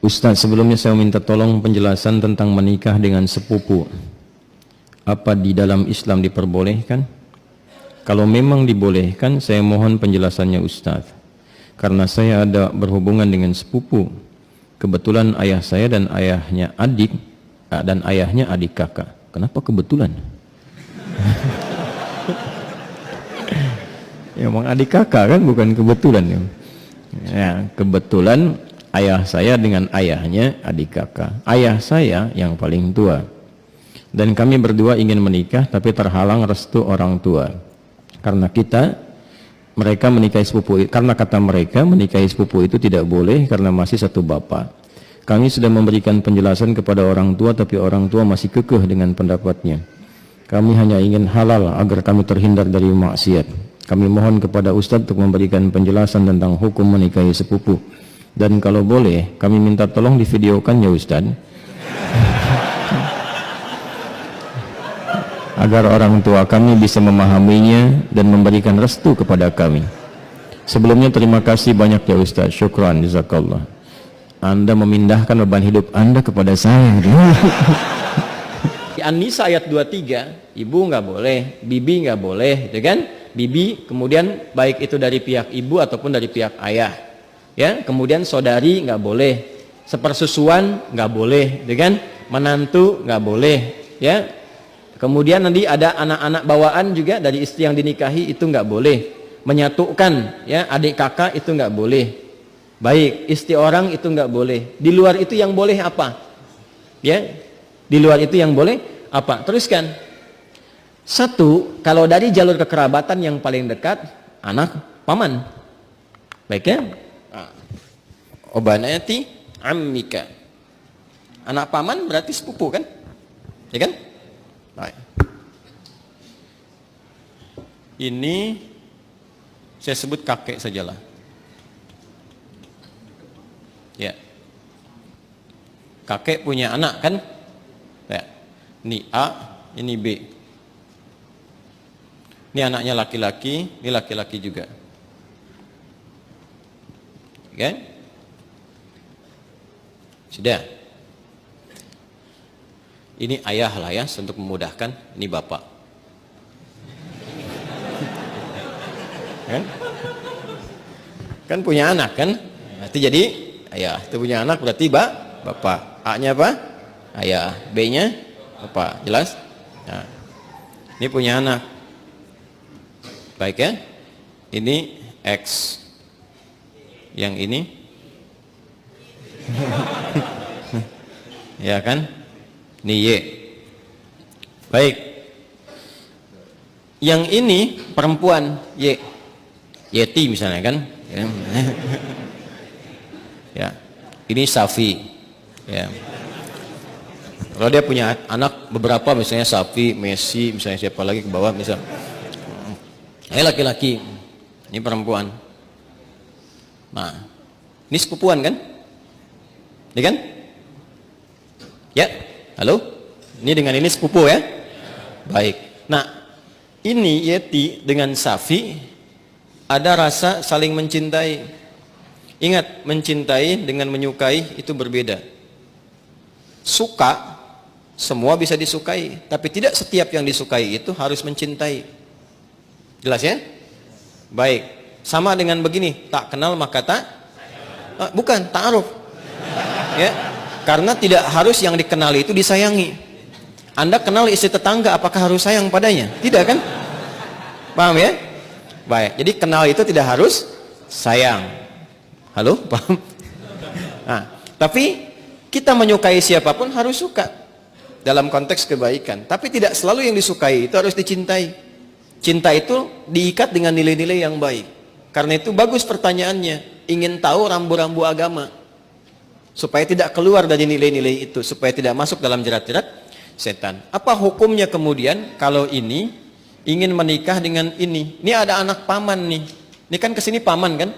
Ustaz, sebelumnya saya minta tolong penjelasan tentang menikah dengan sepupu. Apa di dalam Islam diperbolehkan? Kalau memang dibolehkan, saya mohon penjelasannya Ustaz. Karena saya ada berhubungan dengan sepupu. Kebetulan ayah saya dan ayahnya adik, dan ayahnya adik kakak. Kenapa kebetulan? Ya, emang adik kakak kan, bukan kebetulan ya. Ya, kebetulan ayah saya dengan ayahnya adik kakak. Ayah saya yang paling tua. Dan kami berdua ingin menikah tapi terhalang restu orang tua. Karena mereka menikahi sepupu, karena kata mereka menikahi sepupu itu tidak boleh karena masih satu bapak. Kami sudah memberikan penjelasan kepada orang tua tapi orang tua masih kekeh dengan pendapatnya. Kami hanya ingin halal agar kami terhindar dari maksiat. Kami mohon kepada Ustadz untuk memberikan penjelasan tentang hukum menikahi sepupu. Dan kalau boleh, kami minta tolong divideokan ya Ustadz, agar orang tua kami bisa memahaminya dan memberikan restu kepada kami. Sebelumnya terima kasih banyak ya Ustadz. Syukran, jazakallah. Anda memindahkan beban hidup Anda kepada saya. Di An-Nisa ayat 23, ibu nggak boleh, bibi nggak boleh, gitu kan? Bibi, kemudian baik itu dari pihak ibu ataupun dari pihak ayah. Ya, kemudian saudari nggak boleh, sepersusuan nggak boleh, gitu kan? Menantu nggak boleh, ya. Kemudian nanti ada anak-anak bawaan juga dari istri yang dinikahi, itu nggak boleh. Menyatukan, ya, adik kakak itu nggak boleh. Baik, istri orang itu nggak boleh. Di luar itu yang boleh apa? Ya, di luar itu yang boleh apa? Teruskan. Satu, kalau dari jalur kekerabatan yang paling dekat, anak paman. Baik ya? Obanati ammika. Anak paman berarti sepupu kan? Ya kan? Baik. Ini saya sebut kakek sajalah. Ya. Kakek punya anak kan? Ya. Ini A, ini B. Ini anaknya laki-laki, ini laki-laki juga. Oke? Sudah. Ini ayah lah ya, untuk memudahkan. Ini bapak. Kan punya anak kan? Berarti jadi ayah. Itu punya anak berarti bapak. A-nya apa? Ayah. B-nya bapak. Jelas? Nah, ini punya anak. Baik ya? Ini X. Yang ini ya kan? Ini Y. Baik. Yang ini perempuan Y. Yeti misalnya kan? Ya. Ini Safi. Ya. Kalau dia punya anak beberapa misalnya Safi, Messi, misalnya siapa lagi ke bawah misal. Ini laki-laki. Ini perempuan. Nah, ini sepupuan kan? Ini kan? Ya, halo? Ini dengan ini sepupu ya? Baik. Nah, ini Yeti dengan Safi ada rasa saling mencintai. Ingat, mencintai dengan menyukai itu berbeda. Suka, semua bisa disukai, tapi tidak setiap yang disukai itu harus mencintai. Jelas ya? Baik. Sama dengan begini, tak kenal maka tak bukan ta'aruf. Ya. Karena tidak harus yang dikenali itu disayangi. Anda kenal istri tetangga, apakah harus sayang padanya? Tidak kan? Paham ya? Baik. Jadi kenal itu tidak harus sayang. Halo? Paham? Nah, tapi kita menyukai siapapun harus suka dalam konteks kebaikan. Tapi tidak selalu yang disukai itu harus dicintai. Cinta itu diikat dengan nilai-nilai yang baik. Karena itu bagus pertanyaannya, ingin tahu rambu-rambu agama supaya tidak keluar dari nilai-nilai itu, supaya tidak masuk dalam jerat-jerat setan. Apa hukumnya kemudian kalau ini ingin menikah dengan ini? Ini ada anak paman nih. Ini kan kesini paman kan?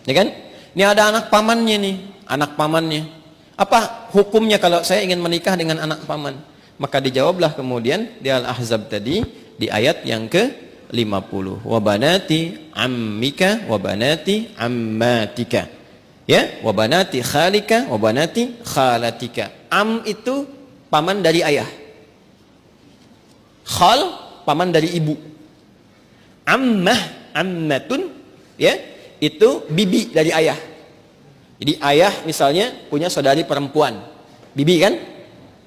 Ya kan? Ini ada anak pamannya nih, anak pamannya. Apa hukumnya kalau saya ingin menikah dengan anak paman? Maka dijawablah kemudian di Al-Ahzab tadi di ayat yang ke-50. Wa banati ammika wa banati ammatika. Ya, wa banati khalika wa banati khalatika. Am itu paman dari ayah. Khal paman dari ibu. Ammah, ammatun, ya, itu bibi dari ayah. Jadi ayah misalnya punya saudari perempuan, bibi kan?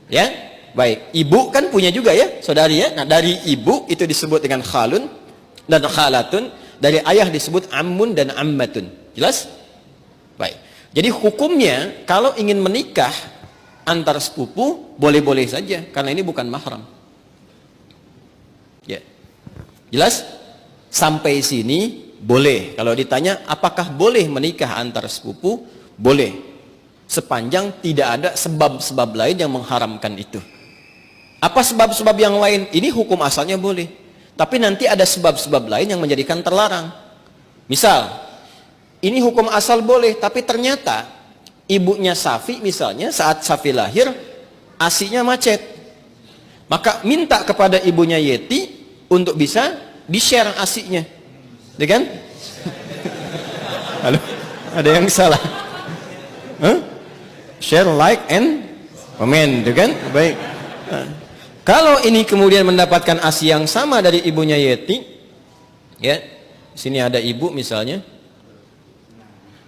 Ya, baik. Ibu kan punya juga ya, saudari ya. Nah, dari ibu itu disebut dengan khalun dan khalatun, dari ayah disebut ammun dan ammatun. Jelas? Baik. Jadi hukumnya kalau ingin menikah antar sepupu boleh-boleh saja karena ini bukan mahram. Ya. Jelas? Sampai sini boleh. Kalau ditanya apakah boleh menikah antar sepupu? Boleh. Sepanjang tidak ada sebab-sebab lain yang mengharamkan itu. Apa sebab-sebab yang lain? Ini hukum asalnya boleh. Tapi nanti ada sebab-sebab lain yang menjadikan terlarang. Misal, ini hukum asal boleh, tapi ternyata ibunya Safi misalnya saat Safi lahir, ASINya macet. Maka minta kepada ibunya Yeti untuk bisa di-share ASINya. Ya kan? Halo? Ada yang salah? Huh? Share, like, and comment, ya kan? Baik. Kalau ini kemudian mendapatkan ASI yang sama dari ibunya Yeti, ya, sini ada ibu misalnya.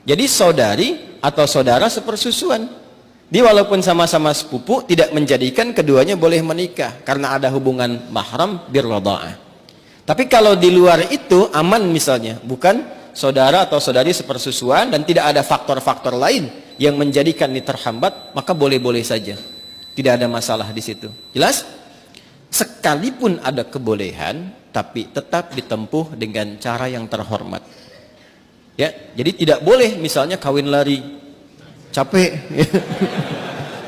Jadi saudari atau saudara sepersusuan. Dia walaupun sama-sama sepupu tidak menjadikan keduanya boleh menikah karena ada hubungan mahram birradha'ah. Tapi kalau di luar itu aman misalnya, bukan saudara atau saudari sepersusuan dan tidak ada faktor-faktor lain yang menjadikan ini terhambat, maka boleh-boleh saja. Tidak ada masalah di situ. Jelas? Sekalipun ada kebolehan, tapi tetap ditempuh dengan cara yang terhormat. Ya, jadi tidak boleh misalnya kawin lari, capek.